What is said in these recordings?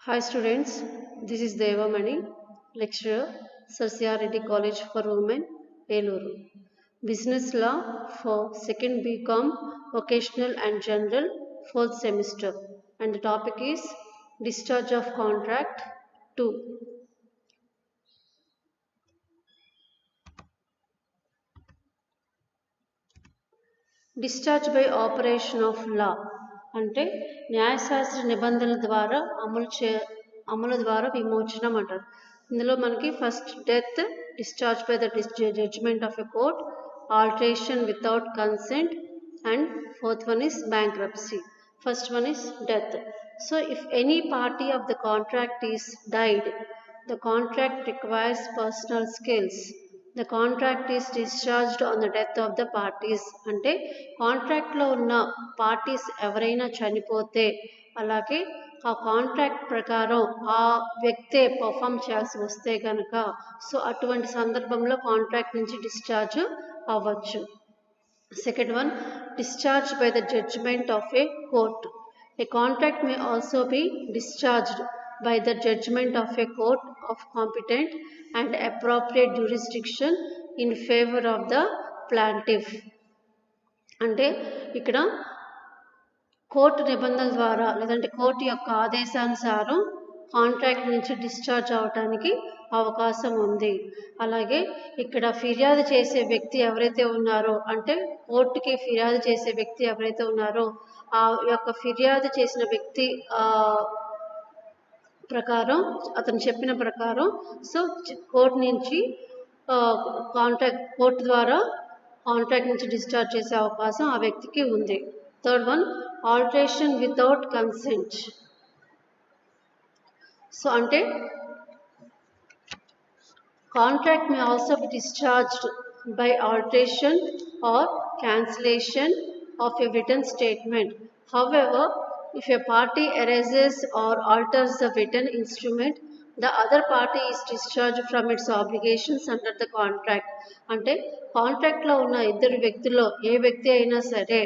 Hi students, this is Devamani, lecturer, Sasya Reddy College for Women, Eluru. Business Law for 2nd BCom, Vocational and General, 4th semester. And the topic is Discharge of Contract 2. Discharge by operation of law అంటే న్యాయశాస్త్ర నిబంధనల ద్వారా అమలు ద్వారా విమోచనం అంటారు. ఇందులో మనకి first death, discharge by the judgement of a court, alteration without consent, and fourth one is bankruptcy. First one is death. So if any party of the contract is died, the contract requires personal skills. The contract is discharged on the death of the parties. అంటే కాంట్రాక్ట్లో ఉన్న parties ఎవరైనా చనిపోతే అలాగే ఆ contract ప్రకారం ఆ వ్యక్తే పర్ఫామ్ చేయాల్సి వస్తే కనుక సో అటువంటి సందర్భంలో కాంట్రాక్ట్ నుంచి డిశ్చార్జ్ అవ్వచ్చు. Second one, discharged by the judgment of a court. A contract may also be discharged by the judgment of a court of competent and appropriate jurisdiction in favor of the plaintiff. అంటే ఇక్కడ court నిబంధనల ద్వారా లేదంటే court యొక్క ఆదేశానుసారం contract నుంచి discharge అవడానికి అవకాశం ఉంది. అలాగే ఇక్కడ ఫిర్యాదు చేసే వ్యక్తి ఎవరైతే ఉన్నారో అంటే కోర్టుకి ఫిర్యాదు చేసే వ్యక్తి ఎవరైతే ఉన్నారో ఆ యొక్క ఫిర్యాదు చేసిన వ్యక్తి ప్రకారం అతను చెప్పిన ప్రకారం సో కోర్టు నుంచి కోర్టు ద్వారా కాంట్రాక్ట్ నుంచి డిశ్చార్జ్ చేసే అవకాశం ఆ వ్యక్తికి ఉంది. Third one, alteration without consent. So అంటే contract may also be discharged by alteration or cancellation of a written statement. However, if a party erases or alters the written instrument, the other party is discharged from its obligations under the contract. అంటే కాంట్రాక్ట్లో ఉన్న ఇద్దరు వ్యక్తుల్లో ఏ వ్యక్తి అయినా సరే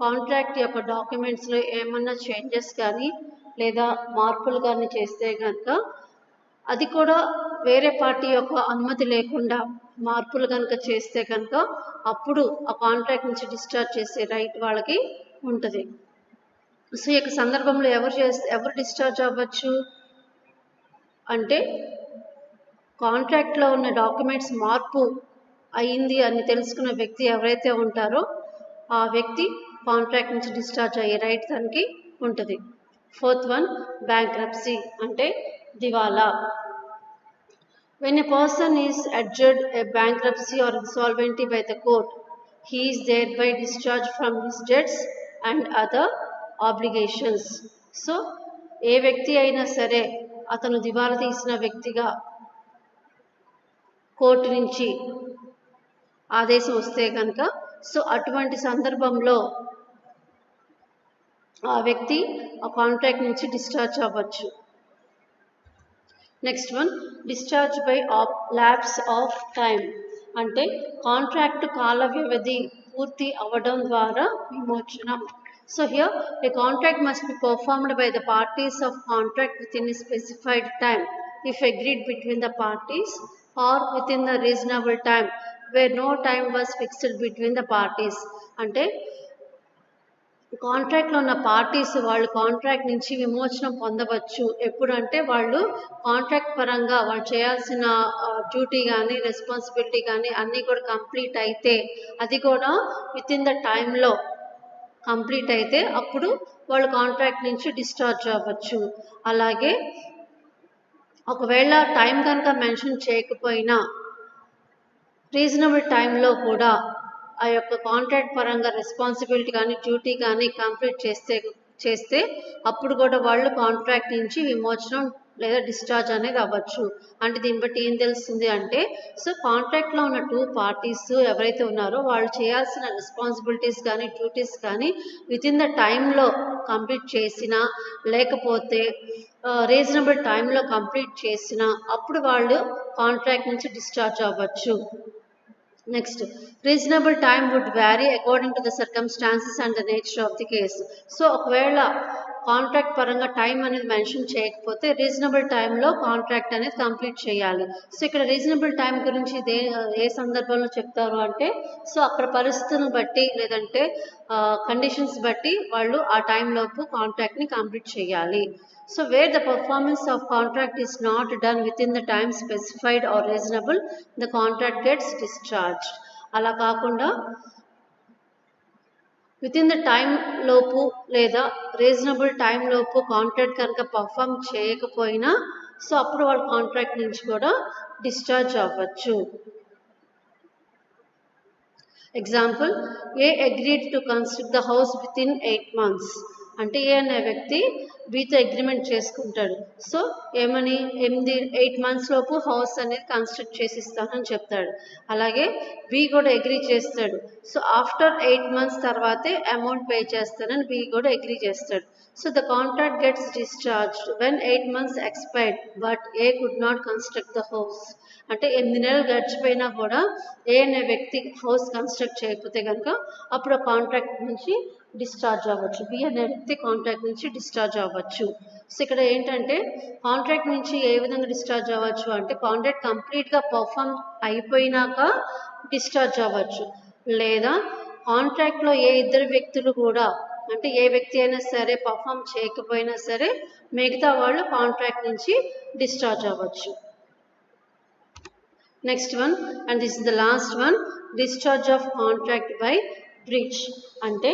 contract యొక్క డాక్యుమెంట్స్లో ఏమన్నా చేంజెస్ కానీ లేదా మార్పులు కానీ చేస్తే కనుక అది కూడా వేరే పార్టీ యొక్క అనుమతి లేకుండా మార్పులు కనుక చేస్తే కనుక అప్పుడు ఆ కాంట్రాక్ట్ నుంచి డిశ్చార్జ్ చేసే రైట్ వాళ్ళకి ఉంటుంది. సో ఈ యొక్క సందర్భంలో ఎవరు డిశ్చార్జ్ అవ్వచ్చు అంటే కాంట్రాక్ట్లో ఉన్న డాక్యుమెంట్స్ మార్పు అయింది అని తెలుసుకున్న వ్యక్తి ఎవరైతే ఉంటారో ఆ వ్యక్తి కాంట్రాక్ట్ నుంచి డిశ్చార్జ్ అయ్యే రైట్ దానికి ఉంటుంది. ఫోర్త్ వన్, బ్యాంక్రప్సీ అంటే దివాలా. When a person is adjudged a bankruptcy or insolvency by the court, he is thereby discharged from his debts and other obligations. So, ఏ వ్యక్తి అయినా సరే అతను దివాలా తీసిన వ్యక్తిగా కోర్టు నుంచి ఆదేశం వస్తే కనుక సో అటువంటి సందర్భంలో ఆ వ్యక్తి ఆ కాంట్రాక్ట్ నుంచి డిశ్చార్జ్ అవ్వచ్చు. Next one, discharge by lapse of time అంటే కాంట్రాక్ట్ కాల వ్యవధి పూర్తి అవ్వడం ద్వారా విమోచనం. So here a contract must be performed by the parties of contract within specified time if agreed between the parties or within the reasonable time where no time was fixed between the parties. అంటే కాంట్రాక్ట్లో ఉన్న parties వాళ్ళు contract నుంచి విమోచనం పొందవచ్చు ఎప్పుడంటే వాళ్ళు contract పరంగా వాళ్ళు చేయాల్సిన డ్యూటీ కానీ రెస్పాన్సిబిలిటీ కానీ అన్నీ కూడా కంప్లీట్ అయితే అది కూడా విత్ ఇన్ ద టైంలో కంప్లీట్ అయితే అప్పుడు వాళ్ళు కాంట్రాక్ట్ నుంచి డిశ్చార్జ్ అవ్వచ్చు. అలాగే ఒకవేళ టైం కనుక మెన్షన్ చేయకపోయినా రీజనబుల్ టైంలో కూడా ఆ యొక్క కాంట్రాక్ట్ పరంగా రెస్పాన్సిబిలిటీ కానీ డ్యూటీ కానీ కంప్లీట్ చేస్తే అప్పుడు కూడా వాళ్ళు కాంట్రాక్ట్ నుంచి విమోచనం లేదా డిశ్చార్జ్ అనేది అవ్వచ్చు. అంటే దీన్ని బట్టి ఏం తెలుస్తుంది అంటే సో కాంట్రాక్ట్లో ఉన్న టూ పార్టీస్ ఎవరైతే ఉన్నారో వాళ్ళు చేయాల్సిన రెస్పాన్సిబిలిటీస్ కానీ డ్యూటీస్ కానీ విత్ ఇన్ ద టైంలో కంప్లీట్ చేసినా లేకపోతే రీజనబుల్ టైంలో కంప్లీట్ చేసినా అప్పుడు వాళ్ళు కాంట్రాక్ట్ నుంచి డిశ్చార్జ్ అవ్వచ్చు. Next, reasonable time would vary according to the circumstances and the nature of the case. So ఒకవేళ కాంట్రాక్ట్ పరంగా టైం అనేది మెన్షన్ చేయకపోతే రీజనబుల్ టైంలో కాంట్రాక్ట్ అనేది కంప్లీట్ చేయాలి. సో ఇక్కడ రీజనబుల్ టైం గురించి ఏ సందర్భంలో చెప్తారు అంటే, సో అక్కడ పరిస్థితులను బట్టి లేదంటే కండిషన్స్ బట్టి వాళ్ళు ఆ టైంలోపు కాంట్రాక్ట్ని కంప్లీట్ చేయాలి. So where the performance of contract is not done within the time specified or reasonable, the contract gets discharged. అలా కాకుండా వితిన్ ద టైం లోపు లేదా రీజనబుల్ టైం లోపు కాంట్రాక్ట్ కనుక పర్ఫామ్ చేయకపోయినా సో అప్పుడు వాళ్ళ కాంట్రాక్ట్ నుంచి కూడా డిశ్చార్జ్ అవ్వచ్చు. Example, A agreed to construct the house with in 8 months. అంటే ఏ అనే వ్యక్తి బీతో అగ్రిమెంట్ చేసుకుంటాడు. సో ఏమని 8 months లోపు హౌస్ అనేది కన్స్ట్రక్ట్ చేసి ఇస్తానని చెప్తాడు. అలాగే బి కూడా అగ్రీ చేస్తాడు. సో ఆఫ్టర్ 8 months తర్వాతే అమౌంట్ పే చేస్తానని బి కూడా అగ్రీ చేస్తాడు. So the contract gets discharged when 8 months expired but A could not construct the house. అంటే 8 నెలలు గడిచిపోయినా కూడా ఏ అనే వ్యక్తి హౌస్ కన్స్ట్రక్ట్ చేయకపోతే కనుక అప్పుడు కాంట్రాక్ట్ నుంచి డిశ్చార్జ్ అవ్వచ్చు. బి అనే వ్యక్తి కాంట్రాక్ట్ నుంచి డిశ్చార్జ్ అవ్వచ్చు. సో ఇక్కడ ఏంటంటే కాంట్రాక్ట్ నుంచి ఏ విధంగా డిశ్చార్జ్ అవ్వచ్చు అంటే కాంట్రాక్ట్ కంప్లీట్గా పర్ఫామ్ అయిపోయినాక డిశ్చార్జ్ అవ్వచ్చు, లేదా కాంట్రాక్ట్లో ఏ ఇద్దరు వ్యక్తులు కూడా అంటే ఏ వ్యక్తి అయినా సరే పర్ఫామ్ చేయకపోయినా సరే మిగతా వాళ్ళు కాంట్రాక్ట్ నుంచి డిశ్చార్జ్ అవ్వచ్చు. Next one, and this is the last one, discharge of contract by breach. అంటే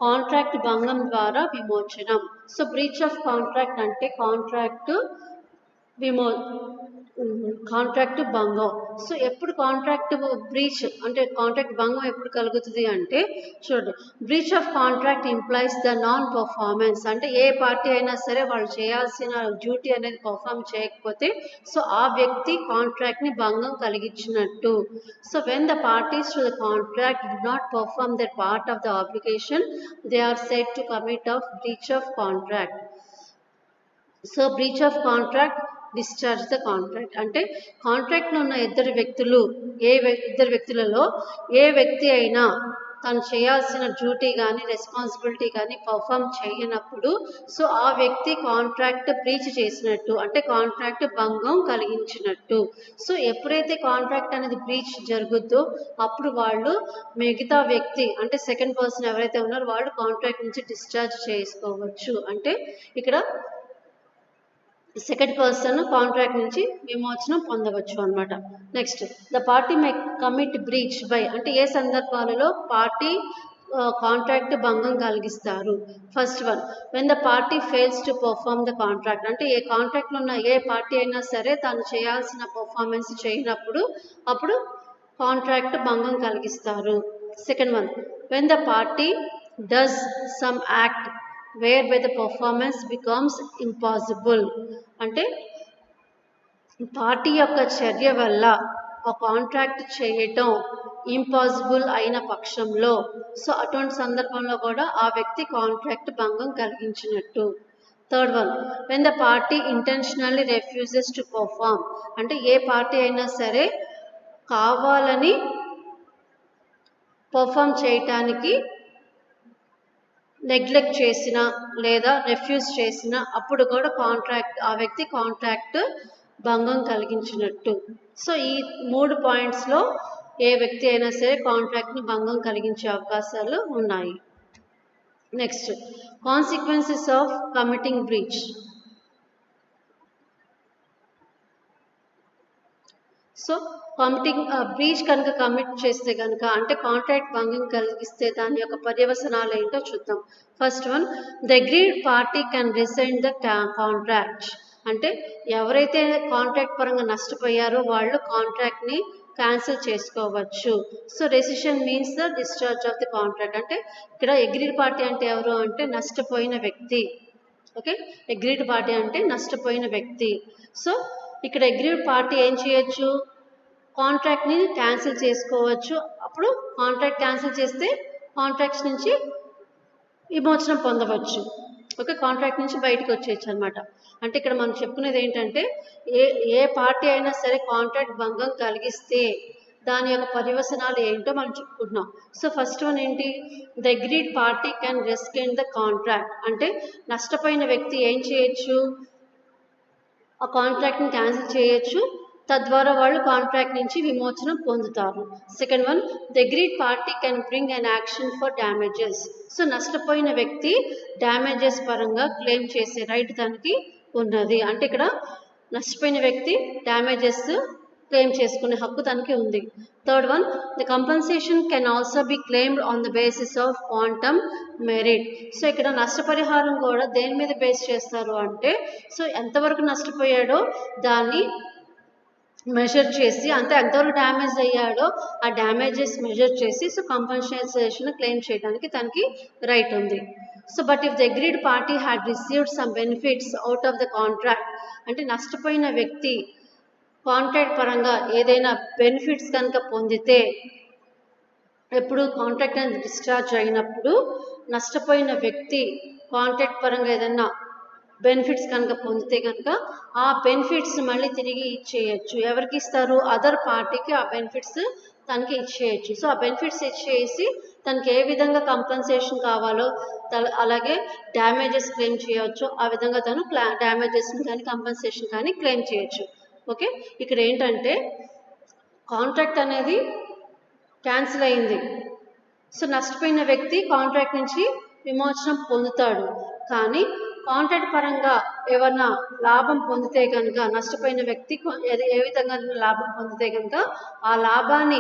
కాంట్రాక్ట్ భంగం ద్వారా విమోచనం. సో బ్రీచ్ ఆఫ్ కాంట్రాక్ట్ అంటే కాంట్రాక్ట్ భంగం. సో ఎప్పుడు కాంట్రాక్ట్ బ్రీచ్ అంటే కాంట్రాక్ట్ భంగం ఎప్పుడు కలుగుతుంది అంటే చూడండి, breach of contract implies the non performance. అంటే ఏ పార్టీ అయినా సరే వాళ్ళు చేయాల్సిన డ్యూటీ అనేది పర్ఫామ్ చేయకపోతే సో ఆ వ్యక్తి కాంట్రాక్ట్ని భంగం కలిగించినట్టు. So when the parties to the contract do not perform their part of the obligation they are said to commit of breach of contract. So breach of contract discharge the contract. అంటే కాంట్రాక్ట్లో ఉన్న ఇద్దరు వ్యక్తులలో ఏ వ్యక్తి అయినా తను చేయాల్సిన duty కానీ రెస్పాన్సిబిలిటీ కానీ పర్ఫామ్ చేయనప్పుడు సో ఆ వ్యక్తి కాంట్రాక్ట్ బ్రీచ్ చేసినట్టు, అంటే కాంట్రాక్ట్ భంగం కలిగించినట్టు. సో ఎప్పుడైతే కాంట్రాక్ట్ అనేది బ్రీచ్ జరుగుద్దో అప్పుడు వాళ్ళు మిగతా వ్యక్తి అంటే సెకండ్ పర్సన్ ఎవరైతే ఉన్నారో వాళ్ళు కాంట్రాక్ట్ నుంచి డిశ్చార్జ్ చేసుకోవచ్చు. అంటే ఇక్కడ సెకండ్ పర్సన్ కాంట్రాక్ట్ నుంచి విమోచనం పొందవచ్చు అన్నమాట. Next, the party may commit breach by. అంటే ఏ సందర్భాలలో పార్టీ కాంట్రాక్ట్ భంగం కలిగిస్తారు. First one, when the party fails to perform the contract. అంటే ఏ కాంట్రాక్ట్లో ఉన్న ఏ పార్టీ అయినా సరే తను చేయాల్సిన పర్ఫార్మెన్స్ చేయనప్పుడు అప్పుడు కాంట్రాక్ట్ భంగం కలిగిస్తారు. Second one, when the party does some act whereby the performance becomes impossible. అంటే పార్టీ యొక్క చర్య వల్ల ఆ కాంట్రాక్ట్ చేయటం ఇంపాసిబుల్ అయిన పక్షంలో సో అటువంటి సందర్భంలో కూడా ఆ వ్యక్తి కాంట్రాక్ట్ భంగం కలిగించినట్టు. Third one, when the party intentionally refuses to perform. అంటే ఏ పార్టీ అయినా సరే కావాలని పర్ఫామ్ చేయటానికి నెగ్లెక్ట్ చేసిన లేదా రెఫ్యూజ్ చేసిన అప్పుడు కూడా ఆ వ్యక్తి కాంట్రాక్ట్ భంగం కలిగించినట్టు. సో ఈ 3 పాయింట్స్లో ఏ వ్యక్తి అయినా సరే కాంట్రాక్ట్ని భంగం కలిగించే అవకాశాలు ఉన్నాయి. Next, consequences of committing breach. So breach కనుక కమిట్ చేస్తే కనుక అంటే కాంట్రాక్ట్ భంగం కలిగిస్తే దాని యొక్క పర్యవసనాలు ఏంటో చూద్దాం. First one, the agreed party can resign the contract. అంటే ఎవరైతే కాంట్రాక్ట్ పరంగా నష్టపోయారో వాళ్ళు కాంట్రాక్ట్ని క్యాన్సిల్ చేసుకోవచ్చు. So recession means the discharge of the contract. అంటే ఇక్కడ అగ్రీడ్ పార్టీ అంటే ఎవరు అంటే నష్టపోయిన వ్యక్తి. ఓకే, అగ్రీడ్ పార్టీ అంటే నష్టపోయిన వ్యక్తి. సో ఇక్కడ అగ్రీడ్ పార్టీ ఏం చేయొచ్చు, కాంట్రాక్ట్ని క్యాన్సిల్ చేసుకోవచ్చు. అప్పుడు కాంట్రాక్ట్ క్యాన్సిల్ చేస్తే కాంట్రాక్ట్స్ నుంచి విమోచనం పొందవచ్చు. ఓకే, కాంట్రాక్ట్ నుంచి బయటకు వచ్చేయచ్చు అనమాట. అంటే ఇక్కడ మనం చెప్పుకునేది ఏంటంటే ఏ పార్టీ అయినా సరే కాంట్రాక్ట్ భంగం కలిగిస్తే దాని యొక్క పర్యవసనాలు ఏంటో మనం చెప్పుకుంటున్నాం. సో ఫస్ట్ వన్ ఏంటి, the agreed party can rescind the contract. అంటే నష్టపోయిన వ్యక్తి ఏం చేయొచ్చు, ఆ కాంట్రాక్ట్ని క్యాన్సిల్ చేయొచ్చు, తద్వారా వాళ్ళు కాంట్రాక్ట్ నుంచి విమోచనం పొందుతారు. Second one, the agreed party can bring an action for damages. So నష్టపోయిన వ్యక్తి డ్యామేజెస్ పరంగా క్లెయిమ్ చేసే రైట్ దానికి ఉన్నది. అంటే ఇక్కడ నష్టపోయిన వ్యక్తి డ్యామేజెస్ క్లెయిమ్ చేసుకునే హక్కు తనకి ఉంది. Third one, the compensation can also be claimed on the basis of quantum merit. So ఇక్కడ నష్టపరిహారం కూడా దేని మీద బేస్ చేస్తారు అంటే, సో ఎంతవరకు నష్టపోయాడో దాన్ని మెజర్ చేసి, అంతే ఎంతవరకు డ్యామేజ్ అయ్యాడో ఆ డ్యామేజెస్ మెజర్ చేసి సో కంపన్సేషన్ క్లెయిమ్ చేయడానికి తనకి రైట్ ఉంది. So but if the agreed party had received some benefits out of the contract, అంటే నష్టపోయిన వ్యక్తి కాంట్రాక్ట్ పరంగా ఏదైనా బెనిఫిట్స్ కనుక పొందితే, ఎప్పుడు కాంట్రాక్ట్ అనేది డిశ్చార్జ్ అయినప్పుడు నష్టపోయిన వ్యక్తి కాంట్రాక్ట్ పరంగా ఏదైనా బెనిఫిట్స్ కనుక పొందితే కనుక ఆ బెనిఫిట్స్ మళ్ళీ తిరిగి ఇచ్చేయచ్చు. ఎవరికి ఇస్తారు, అదర్ పార్టీకి ఆ బెనిఫిట్స్ తనకి ఇచ్చేయచ్చు. సో ఆ బెనిఫిట్స్ ఇచ్చేసి తనకి ఏ విధంగా కంపన్సేషన్ కావాలో అలాగే డ్యామేజెస్ క్లెయిమ్ చేయవచ్చు, ఆ విధంగా తను డ్యామేజెస్ కానీ కంపన్సేషన్ కానీ క్లెయిమ్ చేయొచ్చు. ఓకే, ఇక్కడ ఏంటంటే కాంట్రాక్ట్ అనేది క్యాన్సిల్ అయింది, సో నష్టపోయిన వ్యక్తి కాంట్రాక్ట్ నుంచి విమోచనం పొందుతాడు. కానీ కాంట్రాక్ట్ పరంగా ఏమన్నా లాభం పొందితే కనుక నష్టపోయిన వ్యక్తి ఏ విధంగా లాభం పొందితే కనుక ఆ లాభాన్ని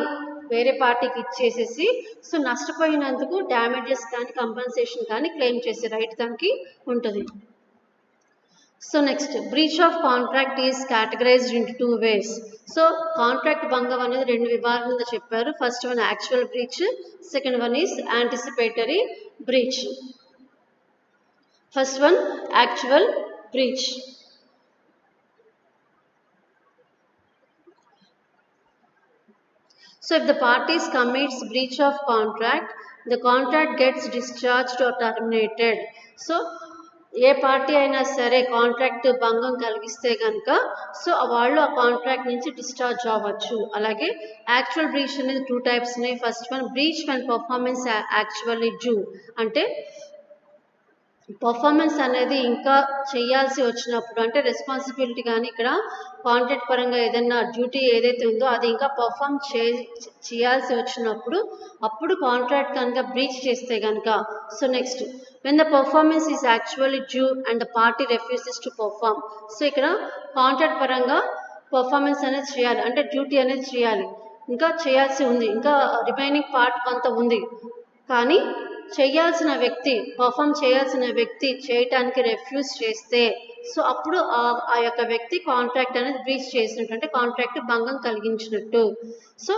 వేరే పార్టీకి ఇచ్చేసేసి సో నష్టపోయినందుకు డ్యామేజెస్ కానీ కంపన్సేషన్ కానీ క్లెయిమ్ చేసే రైట్ దానికి ఉంటుంది. So next, breach of contract is categorized into 2 ways. So contract భంగం అనేది 2 విభాగాలుగా చెప్పారు. First one actual breach, second one is anticipatory breach. First one, actual breach. So if the parties commits breach of contract, the contract gets discharged or terminated. So A party అయినా సరే contract భంగం కలిగిస్తే కనుక so వాళ్ళు ఆ contract నుంచి discharge అవ్వచ్చు. అలాగే యాక్చువల్ బ్రీచ్ అనేది 2 types ఉన్నాయి. First one, breach when performance actually due. అంటే పర్ఫార్మెన్స్ అనేది ఇంకా చేయాల్సి వచ్చినప్పుడు, అంటే రెస్పాన్సిబిలిటీ కానీ ఇక్కడ కాంట్రాక్ట్ పరంగా ఏదైనా డ్యూటీ ఏదైతే ఉందో అది ఇంకా పర్ఫామ్ చేయాల్సి వచ్చినప్పుడు అప్పుడు కాంట్రాక్ట్ కనుక బ్రీచ్ చేస్తే కనుక. So next, when the performance is actually due and the party refuses to perform. So ఇక్కడ కాంట్రాక్ట్ పరంగా పర్ఫార్మెన్స్ అనేది చేయాలి, అంటే డ్యూటీ అనేది చేయాలి, ఇంకా చేయాల్సి ఉంది, ఇంకా రిమైనింగ్ పార్ట్ కొంత ఉంది, కానీ చేయాల్సిన వ్యక్తి పర్ఫామ్ చేయాల్సిన వ్యక్తి చేయటానికి రెఫ్యూజ్ చేస్తే సో అప్పుడు ఆ యొక్క వ్యక్తి కాంట్రాక్ట్ అనేది బ్రీచ్ చేసినట్టు, అంటే కాంట్రాక్ట్ భంగం కలిగించినట్టు. So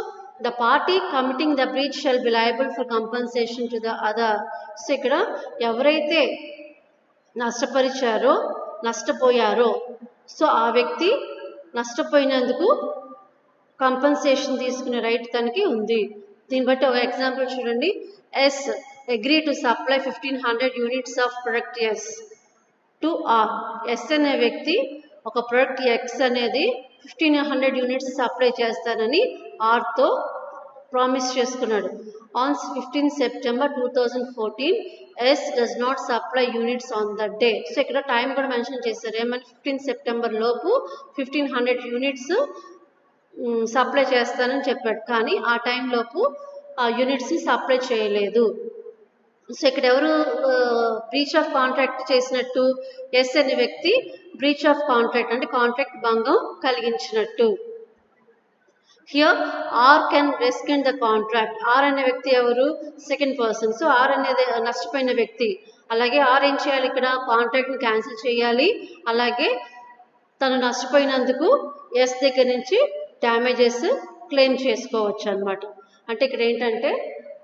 the party committing the breach shall be liable for compensation to the other. సో ఇక్కడ ఎవరైతే నష్టపోయారో సో ఆ వ్యక్తి నష్టపోయినందుకు కంపన్సేషన్ తీసుకునే రైట్ తనకి ఉంది. దీన్ని బట్టి ఒక ఎగ్జాంపుల్ చూడండి. S agree to supply 1500 units of product S to R. S అనే వ్యక్తి ఒక ప్రొడక్ట్ X అనేది 1500 యూనిట్స్ సప్లై చేస్తానని ఆర్తో ప్రామిస్ చేసుకున్నాడు. On 15 September 2014 S does not supply units on that day. So ఇక్కడ టైం కూడా మెన్షన్ చేశారు, ఏమని 15 September లోపు 1500 యూనిట్స్ సప్లై చేస్తానని చెప్పాడు, కానీ ఆ టైంలోపు ఆ యూనిట్స్ని సప్లై చేయలేదు. సో ఇక్కడ ఎవరు బ్రీచ్ ఆఫ్ కాంట్రాక్ట్ చేసినట్టు, ఎస్ అనే వ్యక్తి బ్రీచ్ ఆఫ్ కాంట్రాక్ట్ అంటే కాంట్రాక్ట్ భంగం కలిగించినట్టు. Here R can rescind the contract. R అనే వ్యక్తి ఎవరు, సెకండ్ పర్సన్. సో ఆర్ అనేది నష్టపోయిన వ్యక్తి. అలాగే ఆర్ ఏం చేయాలి, ఇక్కడ కాంట్రాక్ట్ని క్యాన్సిల్ చేయాలి, అలాగే తను నష్టపోయినందుకు ఎస్ దగ్గర నుంచి డ్యామేజెస్ క్లెయిమ్ చేసుకోవచ్చు అనమాట. అంటే ఇక్కడ ఏంటంటే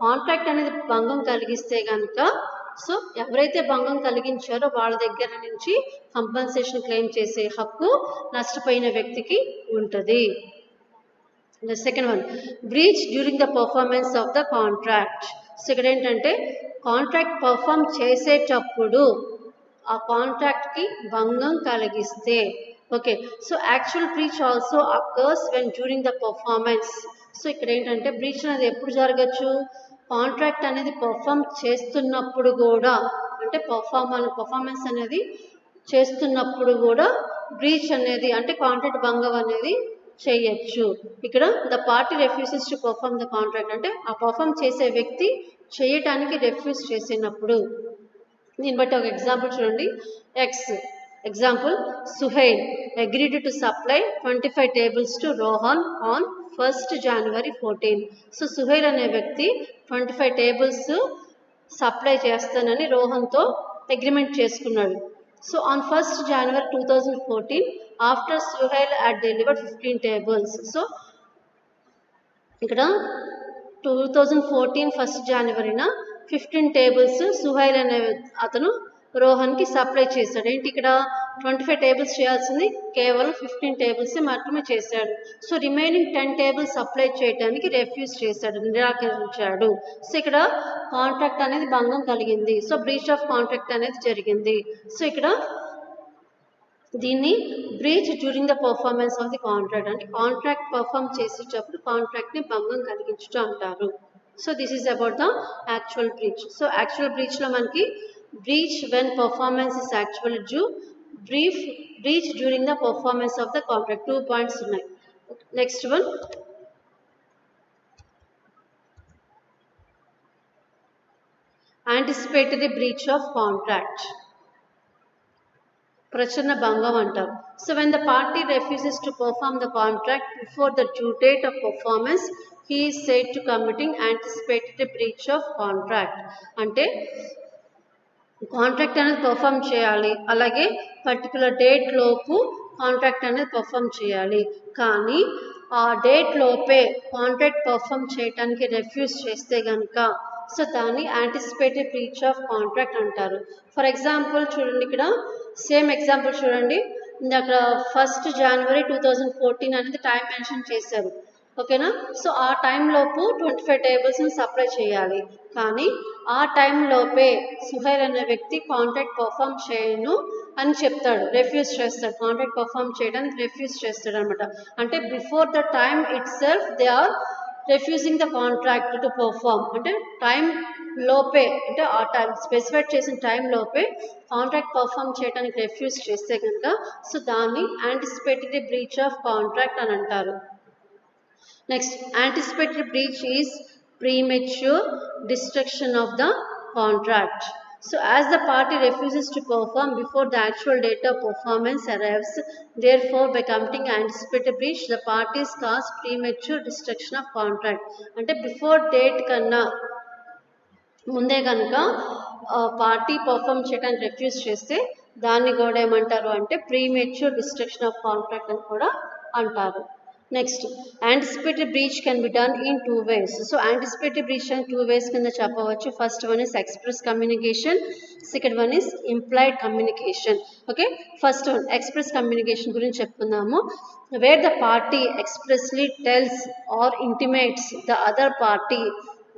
కాంట్రాక్ట్ అనేది భంగం కలిగిస్తే కనుక సో ఎవరైతే భంగం కలిగించారో వాళ్ళ దగ్గర నుంచి కంపన్సేషన్ క్లెయిమ్ చేసే హక్కు నష్టపోయిన వ్యక్తికి ఉంటుంది. Second one, breach during the performance of the contract. So ఇక్కడ ఏంటంటే కాంట్రాక్ట్ పర్ఫామ్ చేసేటప్పుడు ఆ కాంట్రాక్ట్కి భంగం కలిగిస్తే. Okay, so actual breach also occurs when during the performance. So ఇక్కడ ఏంటంటే బ్రీచ్ అనేది ఎప్పుడు జరగచ్చు, కాంట్రాక్ట్ అనేది పర్ఫామ్ చేస్తున్నప్పుడు కూడా, అంటే పర్ఫార్మెన్స్ అనేది చేస్తున్నప్పుడు కూడా బ్రీచ్ అనేది అంటే కాంట్రాక్ట్ భంగం అనేది చేయొచ్చు. ఇక్కడ the party refuses to perform the contract అంటే ఆ పర్ఫామ్ చేసే వ్యక్తి చేయటానికి రెఫ్యూజ్ చేసినప్పుడు. దీన్ని బట్టి ఒక ఎగ్జాంపుల్ చూడండి. Example, Suhail agreed to supply 25 tables to Rohan on 1st January 14. So Suhail అనే వ్యక్తి 25 tables సప్లై చేస్తానని రోహన్తో అగ్రిమెంట్ చేసుకున్నాడు. So on 1st January 2014 after Suhail had delivered 15 tables. So ఇక్కడ 2014 1st Januaryన 15 tables సుహైల్ అనే అతను రోహన్కి సప్లై చేశాడు. ఏంటి ఇక్కడ 25 tables చేయాల్సింది కేవలం 15 tables మాత్రమే చేశాడు. సో రిమైనింగ్ 10 tables సప్లై చేయడానికి రెఫ్యూజ్ చేశాడు, నిరాకరించాడు. సో ఇక్కడ కాంట్రాక్ట్ అనేది భంగం కలిగింది. సో బ్రీచ్ ఆఫ్ కాంట్రాక్ట్ అనేది జరిగింది. సో ఇక్కడ దీన్ని breach during the performance of the contract అంటే కాంట్రాక్ట్ పర్ఫామ్ చేసేటప్పుడు కాంట్రాక్ట్ని భంగం కలిగించడం అంటారు. So this is about the actual breach. So actual బ్రీచ్లో మనకి breach when performance is actual due, breach during the performance of the contract. 2 points ఉన్నాయి. Next one, anticipatory breach of contract, ప్రచురణ భంగం అంటారు. So when the party refuses to perform the contract before the due date of performance he is said to committing anticipatory breach of contract. అంటే contract అనేది perform చేయాలి, అలాగే particular date లోపు contract అనేది perform చేయాలి, కానీ ఆ డేట్ లోపే కాంట్రాక్ట్ పర్ఫామ్ చేయడానికి రెఫ్యూజ్ చేస్తే కనుక సో దాన్ని యాంటిసిపేటరీ బ్రీచ్ ఆఫ్ కాంట్రాక్ట్ అంటారు. ఫర్ ఎగ్జాంపుల్ చూడండి, ఇక్కడ సేమ్ ఎగ్జాంపుల్ చూడండి. అక్కడ 1st January 2014 అనేది టైం మెన్షన్ చేశారు, ఓకేనా. సో ఆ టైంలోపు 25 tables సప్లై చేయాలి, కానీ ఆ టైంలోపే సుహైల్ అనే వ్యక్తి కాంట్రాక్ట్ పర్ఫామ్ చేయను అని చెప్తాడు, రెఫ్యూజ్ చేస్తాడు, కాంట్రాక్ట్ పర్ఫామ్ చేయడానికి రెఫ్యూజ్ చేస్తాడు అనమాట. అంటే before the time itself they are refusing the contract to perform. అంటే టైం లోపే, అంటే ఆ టైం స్పెసిఫైడ్ చేసిన టైం లోపే కాంట్రాక్ట్ పర్ఫామ్ చేయడానికి రెఫ్యూజ్ చేస్తే కనుక సో దాన్ని యాంటిసిపేటరీ బ్రీచ్ ఆఫ్ కాంట్రాక్ట్ అని అంటారు. Next, anticipatory breach is premature destruction of the contract. So as the party refuses to perform before the actual date of performance arrives, therefore by committing anticipatory breach, the parties cause premature destruction of contract. అంటే before date కన్నా ముందే కనుక party perform చేయడానికి refuse చేస్తే దాన్ని కూడా ఏమంటారు అంటే ప్రీమెచ్యూర్ డిస్ట్రక్షన్ ఆఫ్ కాంట్రాక్ట్ అని కూడా అంటారు. Next, anticipatory breach can be done in 2 ways. So anticipatory breach అని 2 ways కింద చెప్పవచ్చు. First one is express communication, second one is implied communication. Okay, first one express communication గురించి చెప్పుకుందాము. Where the party expressly tells or intimates the other party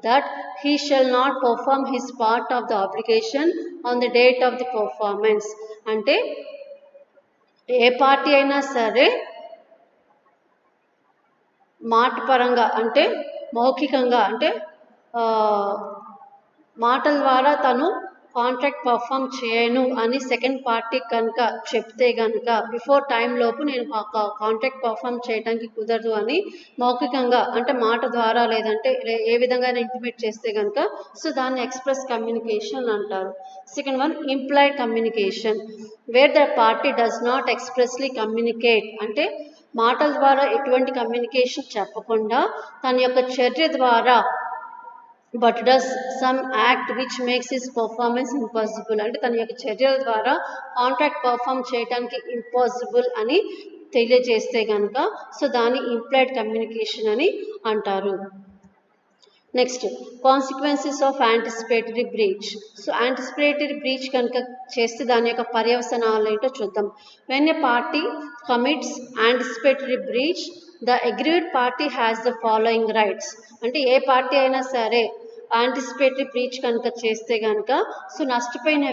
that he shall not perform his part of the obligation on the date of the performance. అంటే ఏ party అయినా సరే మాట పరంగా అంటే మౌఖికంగా అంటే మాటల ద్వారా తను కాంట్రాక్ట్ పర్ఫామ్ చేయను అని సెకండ్ పార్టీ కనుక చెప్తే కనుక బిఫోర్ టైం లోపు నేను కాంట్రాక్ట్ పర్ఫామ్ చేయడానికి కుదరదు అని మౌఖికంగా అంటే మాట ద్వారా లేదంటే ఏ విధంగా ఇంటిమేట్ చేస్తే కనుక సో దాన్ని ఎక్స్ప్రెస్ కమ్యూనికేషన్ అంటారు. Second one implied communication, wear the party does not expressly communicate అంటే మాటల ద్వారా ఎటువంటి కమ్యూనికేషన్ చెప్పకుండా తన యొక్క చర్య ద్వారా but does some act which makes his performance impossible అంటే తన యొక్క చర్యల ద్వారా కాంట్రాక్ట్ పర్ఫామ్ చేయడానికి ఇంపాసిబుల్ అని తెలియజేస్తే కనుక సో దాన్ని ఇంప్లాయిడ్ కమ్యూనికేషన్ అని అంటారు. Next, consequences of anticipatory breach. So anticipatory breach కనుక చేస్తే దాని యొక్క పర్యవసనాలు ఏంటో చూద్దాం. When a party commits anticipatory breach the agreed party has the following rights. అంటే ఏ పార్టీ అయినా సరే యాంటిసిపేటరీ బ్రీచ్ కనుక చేస్తే కనుక సో నష్టపోయిన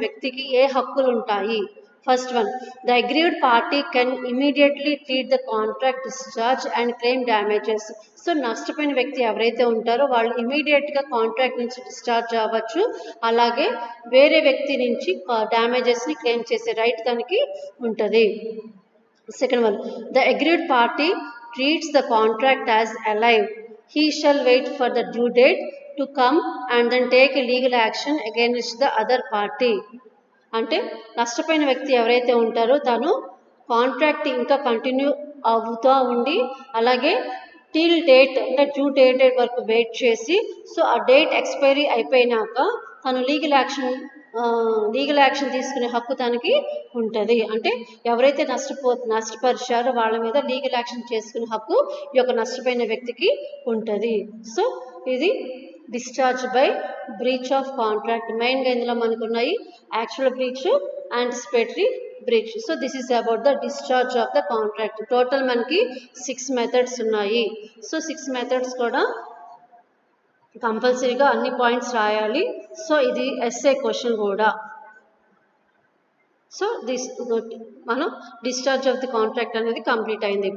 వ్యక్తికి ఏ హక్కులు ఉంటాయి. First one, the agreed party can immediately treat the contract discharge and claim damages. So నష్టపోయిన వ్యక్తి ఎవరైతే ఉంటారో వాళ్ళు ఇమీడియట్గా కాంట్రాక్ట్ నుంచి డిశ్చార్జ్ అవ్వచ్చు, అలాగే వేరే వ్యక్తి నుంచి డ్యామేజెస్ని క్లెయిమ్ చేసే రైట్ తనకి ఉంటుంది. Second one, the aggrieved party treats the contract as alive. He shall wait for the due date to come and then take a legal action against the other party. అంటే నష్టపోయిన వ్యక్తి ఎవరైతే ఉంటారో తను contract ఇంకా continue అవుతూ ఉండి అలాగే టిల్ డేట్ అంటే డ్యూ డేట్ వరకు వెయిట్ చేసి సో ఆ డేట్ ఎక్స్పైరీ అయిపోయినాక తను లీగల్ యాక్షన్ తీసుకునే హక్కు తనకి ఉంటుంది. అంటే ఎవరైతే నష్టపరిచారో వాళ్ళ మీద లీగల్ యాక్షన్ చేసుకునే హక్కు ఈ యొక్క నష్టపోయిన వ్యక్తికి ఉంటుంది. సో ఇది discharge by breach of contract. మెయిన్గా ఇందులో మనకు ఉన్నాయి actual breach, anticipatory breach. So this is about the discharge of the contract. Total మనకి 6 మెథడ్స్ ఉన్నాయి. సో 6 మెథడ్స్ కూడా కంపల్సరీగా అన్ని పాయింట్స్ రాయాలి. సో ఇది ఎస్ఏ క్వశ్చన్ కూడా. సో మనం డిశ్చార్జ్ ఆఫ్ ది కాంట్రాక్ట్ అనేది కంప్లీట్ అయింది.